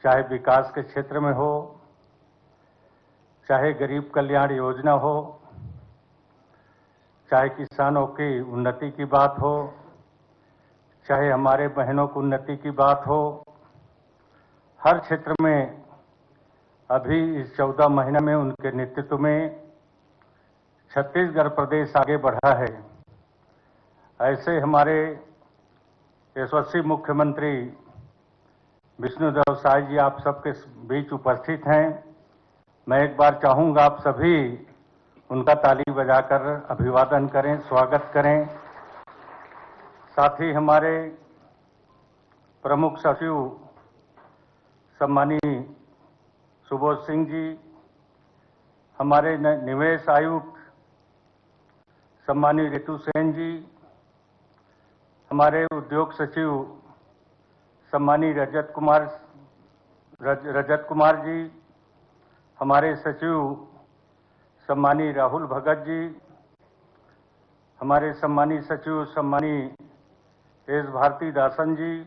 चाहे विकास के क्षेत्र में हो, चाहे गरीब कल्याण योजना हो, चाहे किसानों की उन्नति की बात हो, चाहे हमारे बहनों की उन्नति की बात हो, हर क्षेत्र में अभी इस 14 महीने में उनके नेतृत्व में छत्तीसगढ़ प्रदेश आगे बढ़ा है। ऐसे हमारे यशस्वी मुख्यमंत्री विष्णुदेव साय जी आप सबके बीच उपस्थित हैं। मैं एक बार चाहूंगा आप सभी उनका ताली बजाकर अभिवादन करें, स्वागत करें। साथ ही हमारे प्रमुख सचिव सम्मानीय सुबोध सिंह जी, हमारे निवेश आयुक्त सम्मानीय रितु सेन जी, हमारे उद्योग सचिव सम्मानीय रजत कुमार जी, हमारे सचिव सम्मानीय राहुल भगत जी, हमारे सम्मानीय सचिव सम्मानीय एस भारती दासन जी,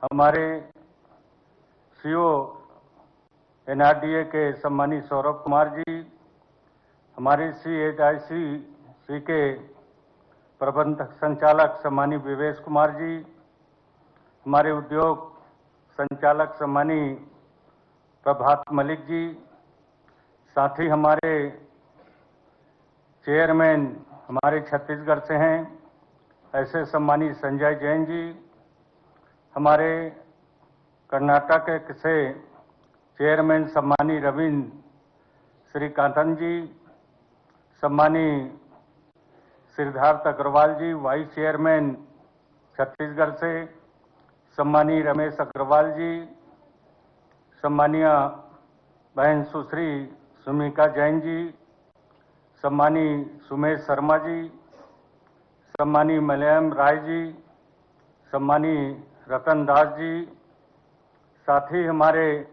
हमारे सीओ एनआरडीए के सम्मानीय सौरभ कुमार जी, हमारे CHIC के प्रबंध संचालक सम्मानीय विवेश कुमार जी, हमारे उद्योग संचालक सम्मानीय प्रभात मलिक जी, साथ ही हमारे चेयरमैन हमारे छत्तीसगढ़ से हैं ऐसे सम्मानीय संजय जैन जी, हमारे कर्नाटक से चेयरमैन सम्मानीय रविंद्र श्रीकांतन जी, सम्मानीय सिद्धार्थ अग्रवाल जी, वाइस चेयरमैन छत्तीसगढ़ से सम्मानीय रमेश अग्रवाल जी, सम्मानीय बहन सुश्री सुमिका जैन जी, सम्मानीय सुमेश शर्मा जी, सम्मानीय मलयाम राय जी, सम्मानीय रतन दास जी, साथ ही हमारे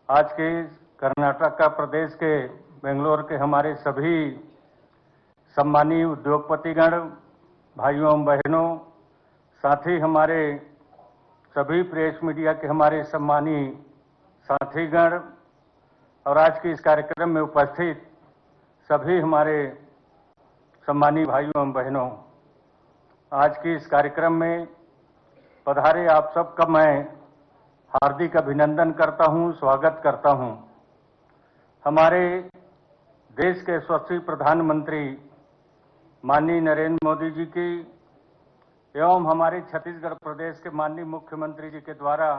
आज के कर्नाटक का प्रदेश के बेंगलोर के हमारे सभी सम्मानीय उद्योगपतिगण, भाइयों एवं बहनों, साथ ही हमारे सभी प्रेस मीडिया के हमारे सम्मानीय साथीगण और आज के इस कार्यक्रम में उपस्थित सभी हमारे सम्मानीय भाइयों एवं बहनों, आज के इस कार्यक्रम में पधारे आप सबका मैं हार्दिक अभिनंदन करता हूं, स्वागत करता हूं। हमारे देश के यशस्वी प्रधानमंत्री माननीय नरेंद्र मोदी जी की एवं हमारे छत्तीसगढ़ प्रदेश के माननीय मुख्यमंत्री जी के द्वारा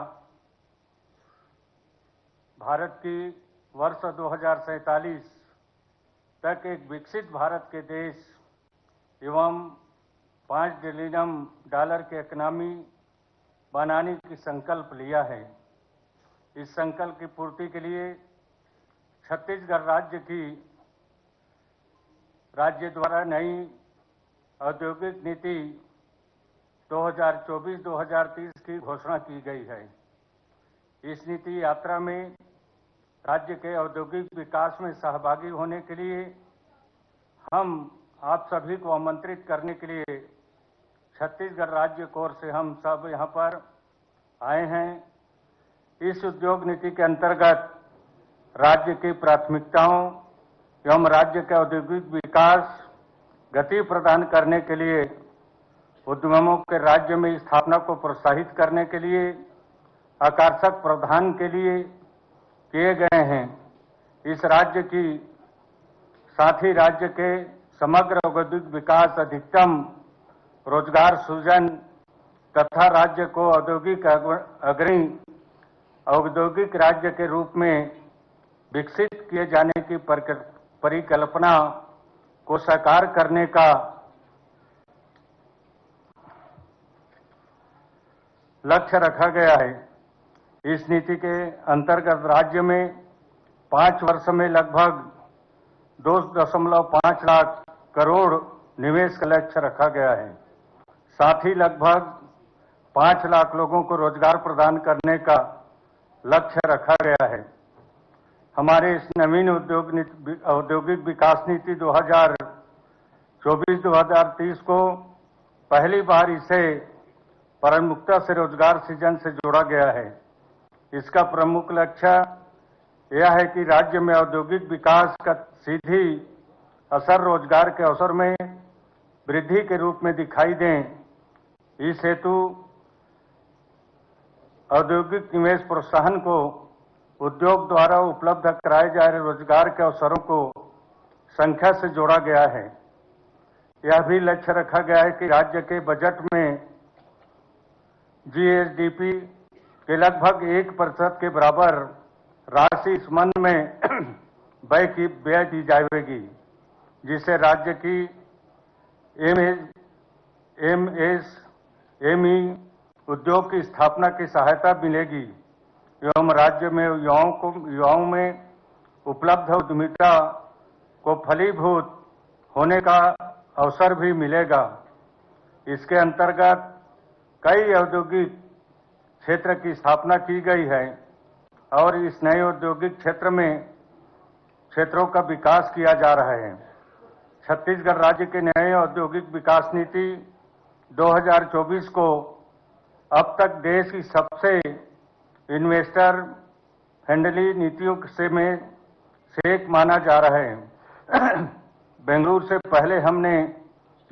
भारत की वर्ष 2047 तक एक विकसित भारत के देश एवं $5 ट्रिलियन की इकोनॉमी बनाने की संकल्प लिया है। इस संकल्प की पूर्ति के लिए छत्तीसगढ़ राज्य द्वारा नई औद्योगिक नीति 2024-2030 की घोषणा की गई है। इस नीति यात्रा में राज्य के औद्योगिक विकास में सहभागी होने के लिए हम आप सभी को आमंत्रित करने के लिए छत्तीसगढ़ राज्य कोर से हम सब यहाँ पर आए हैं। इस उद्योग नीति के अंतर्गत राज्य की प्राथमिकताओं एवं राज्य के औद्योगिक विकास गति प्रदान करने के लिए उद्यमों के राज्य में स्थापना को प्रोत्साहित करने के लिए आकर्षक प्रावधान के लिए किए गए हैं। इस राज्य की साथ ही राज्य के समग्र औद्योगिक विकास, अधिकतम रोजगार सृजन तथा राज्य को औद्योगिक अग्रणी औद्योगिक राज्य के रूप में विकसित किए जाने की परिकल्पना को साकार करने का लक्ष्य रखा गया है। इस नीति के अंतर्गत राज्य में 5 वर्ष में लगभग 2.5 लाख करोड़ निवेश का लक्ष्य रखा गया है। साथ ही लगभग 5 लाख लोगों को रोजगार प्रदान करने का लक्ष्य रखा गया है। हमारे इस नवीन औद्योगिक विकास नीति 2024-2030 को पहली बार इसे परमुक्ता से रोजगार सृजन से जोड़ा गया है। इसका प्रमुख लक्ष्य यह है कि राज्य में औद्योगिक विकास का सीधी असर रोजगार के अवसर में वृद्धि के रूप में दिखाई दें। इस हेतु औद्योगिक निवेश प्रोत्साहन को उद्योग द्वारा उपलब्ध कराए जा रहे रोजगार के अवसरों को संख्या से जोड़ा गया है। यह भी लक्ष्य रखा गया है कि राज्य के बजट में जीएसडीपी के लगभग 1% के बराबर राशि इस मन में व्यय की जाएगी, जिससे राज्य की एमएसएमई उद्योग की स्थापना की सहायता मिलेगी एवं राज्य में युवाओं में उपलब्ध उद्यमिता को फलीभूत होने का अवसर भी मिलेगा। इसके अंतर्गत कई औद्योगिक क्षेत्र की स्थापना की गई है और इस नए औद्योगिक क्षेत्रों का विकास किया जा रहा है। छत्तीसगढ़ राज्य के नए औद्योगिक विकास नीति 2024 को अब तक देश की सबसे इन्वेस्टर फ्रेंडली नीतियों से एक माना जा रहा है। बेंगलुरु से पहले हमने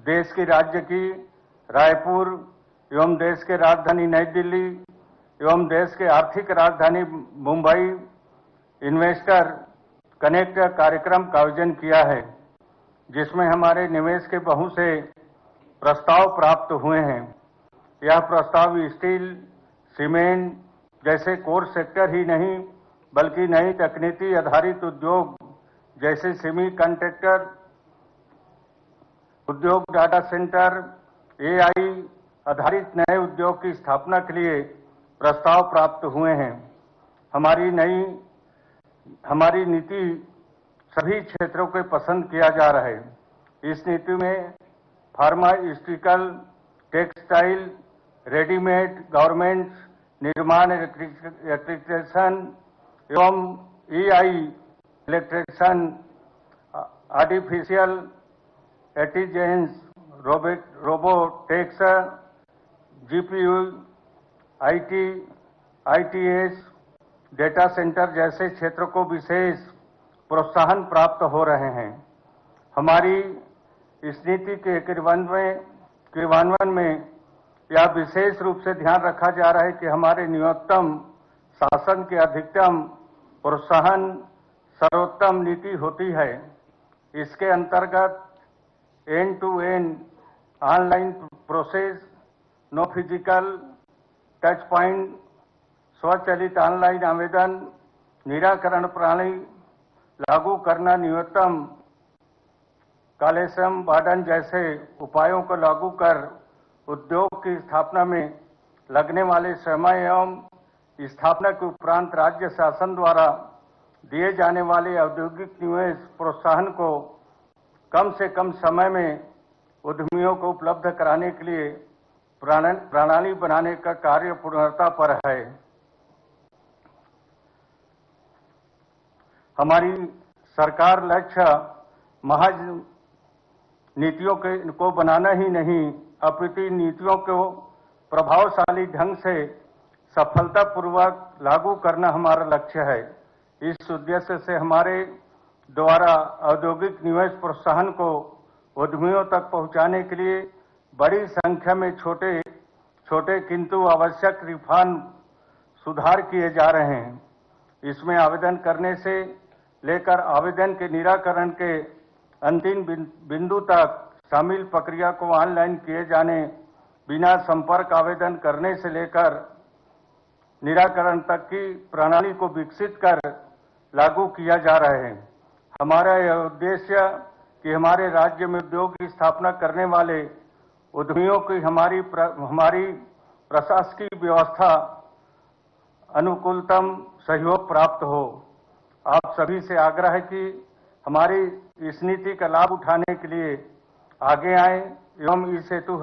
देश की राज्य की रायपुर एवं देश के राजधानी नई दिल्ली एवं देश के आर्थिक राजधानी मुंबई इन्वेस्टर कनेक्ट कार्यक्रम का आयोजन किया है, जिसमें हमारे निवेश के बहुत से प्रस्ताव प्राप्त हुए हैं। यह प्रस्ताव स्टील, सीमेंट जैसे कोर सेक्टर ही नहीं बल्कि नई तकनीकी आधारित उद्योग जैसे सेमी कंडक्टर उद्योग, डाटा सेंटर, एआई आधारित नए उद्योग की स्थापना के लिए प्रस्ताव प्राप्त हुए हैं। हमारी नीति सभी क्षेत्रों को पसंद किया जा रहा है। इस नीति में फार्मास्यूटिकल, टेक्सटाइल, रेडीमेड गारमेंट्स, निर्माण, इलेक्ट्रिशियन एवं AI, electrician, artificial intelligence, robotics, GPU, ITS, data centre जैसे क्षेत्रों को विशेष प्रोत्साहन प्राप्त हो रहे हैं। हमारी इस नीति के क्रियान्वयन में यह विशेष रूप से ध्यान रखा जा रहा है कि हमारे न्यूनतम शासन के अधिकतम प्रोत्साहन सर्वोत्तम नीति होती है। इसके अंतर्गत end to end online process, no physical touch point, स्वचालित ऑनलाइन आवेदन निराकरण प्रणाली लागू करना, न्यूनतम कॉलेशन वार्डन जैसे उपायों को लागू कर उद्योग की स्थापना में लगने वाले समय एवं स्थापना के उपरांत राज्य शासन द्वारा दिए जाने वाले औद्योगिक निवेश प्रोत्साहन को कम से कम समय में उद्यमियों को उपलब्ध कराने के लिए प्रणाली बनाने का कार्य पूर्णता पर है। हमारी सरकार लक्ष्य महज नीतियों को बनाना ही नहीं, अपितु नीतियों को प्रभावशाली ढंग से सफलतापूर्वक लागू करना हमारा लक्ष्य है। इस उद्देश्य से हमारे द्वारा औद्योगिक निवेश प्रोत्साहन को उद्यमियों तक पहुंचाने के लिए बड़ी संख्या में छोटे किंतु आवश्यक रिफॉर्म सुधार किए जा रहे हैं। इसमें आवेदन करने से लेकर आवेदन के निराकरण के अंतिम बिंदु तक शामिल प्रक्रिया को ऑनलाइन किए जाने, बिना संपर्क आवेदन करने से लेकर निराकरण तक की प्रणाली को विकसित कर लागू किया जा रहा है। हमारा यह उद्देश्य कि हमारे राज्य में उद्योग की स्थापना करने वाले उद्यमियों की हमारी प्रशासकीय व्यवस्था अनुकूलतम सहयोग प्राप्त हो। आप सभी से आग्रह है कि हमारी इस नीति का लाभ उठाने के लिए आगे आए एवं इस हेतु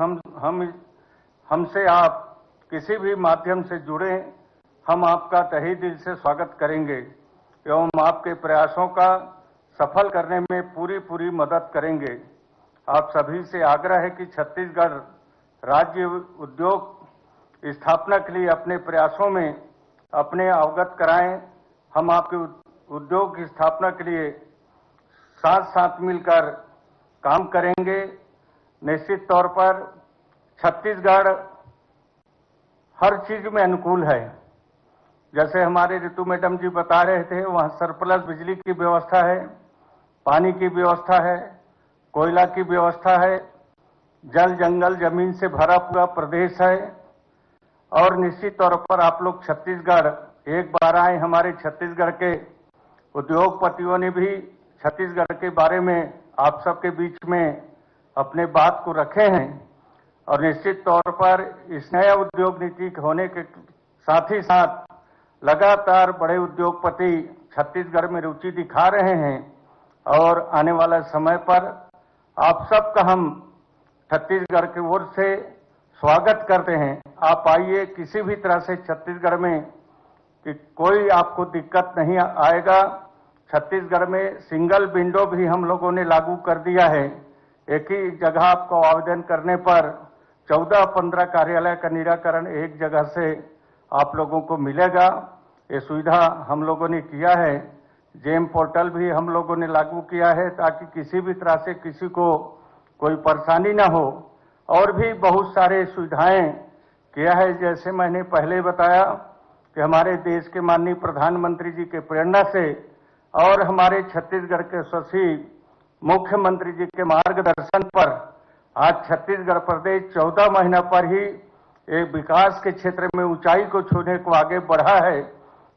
हमसे आप किसी भी माध्यम से जुड़े, हम आपका तहे दिल से स्वागत करेंगे एवं आपके प्रयासों का सफल करने में पूरी मदद करेंगे। आप सभी से आग्रह है कि छत्तीसगढ़ राज्य उद्योग स्थापना के लिए अपने प्रयासों में अपने अवगत कराएं। हम आपके उद्योग की स्थापना के लिए साथ साथ मिलकर काम करेंगे। निश्चित तौर पर छत्तीसगढ़ हर चीज में अनुकूल है। जैसे हमारे ऋतु मैडम जी बता रहे थे, वहां सरप्लस बिजली की व्यवस्था है, पानी की व्यवस्था है, कोयला की व्यवस्था है, जल जंगल जमीन से भरा पूरा प्रदेश है। और निश्चित तौर पर आप लोग छत्तीसगढ़ एक बार आए, हमारे छत्तीसगढ़ के उद्योगपतियों ने भी छत्तीसगढ़ के बारे में आप सबके बीच में अपने बात को रखे हैं। और निश्चित तौर पर इस नया उद्योग नीति होने के साथ ही साथ लगातार बड़े उद्योगपति छत्तीसगढ़ में रुचि दिखा रहे हैं। और आने वाला समय पर आप सबका हम छत्तीसगढ़ की ओर से स्वागत करते हैं। आप आइए, किसी भी तरह से छत्तीसगढ़ में कि कोई आपको दिक्कत नहीं आएगा। छत्तीसगढ़ में सिंगल विंडो भी हम लोगों ने लागू कर दिया है। एक ही जगह आपको आवेदन करने पर 14-15 कार्यालय का निराकरण एक जगह से आप लोगों को मिलेगा। ये सुविधा हम लोगों ने किया है। जेम पोर्टल भी हम लोगों ने लागू किया है ताकि किसी भी तरह से किसी को कोई परेशानी ना हो। और भी बहुत सारे सुविधाएं किया है। जैसे मैंने पहले बताया कि हमारे देश के माननीय प्रधानमंत्री जी के प्रेरणा से और हमारे छत्तीसगढ़ के यशस्वी मुख्यमंत्री जी के मार्गदर्शन पर आज छत्तीसगढ़ प्रदेश 14 महीना पर ही एक विकास के क्षेत्र में ऊंचाई को छूने को आगे बढ़ा है।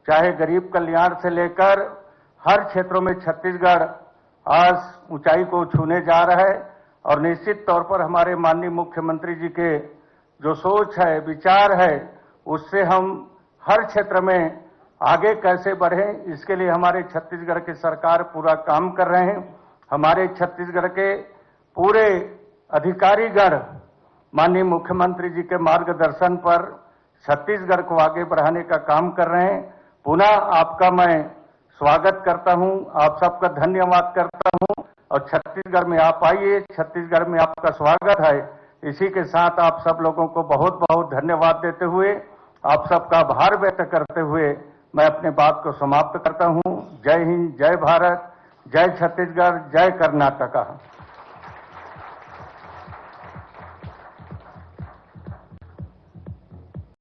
चाहे गरीब कल्याण से लेकर हर क्षेत्रों में छत्तीसगढ़ आज ऊंचाई को छूने जा रहा है। और निश्चित तौर पर हमारे माननीय मुख्यमंत्री जी के जो सोच है, विचार है, उससे हम हर क्षेत्र में आगे कैसे बढ़ें, इसके लिए हमारे छत्तीसगढ़ की सरकार पूरा काम कर रहे हैं। हमारे छत्तीसगढ़ के पूरे अधिकारीगण माननीय मुख्यमंत्री जी के मार्गदर्शन पर छत्तीसगढ़ को आगे बढ़ाने का काम कर रहे हैं। पुनः आपका मैं स्वागत करता हूं, आप सबका धन्यवाद करता हूं। और छत्तीसगढ़ में आप आइए, छत्तीसगढ़ में आपका स्वागत है। इसी के साथ आप सब लोगों को बहुत बहुत धन्यवाद देते हुए, आप सबका आभार व्यक्त करते हुए मैं अपने बात को समाप्त करता हूं। जय हिंद, जय भारत, जय छत्तीसगढ़, जय कर्नाटका।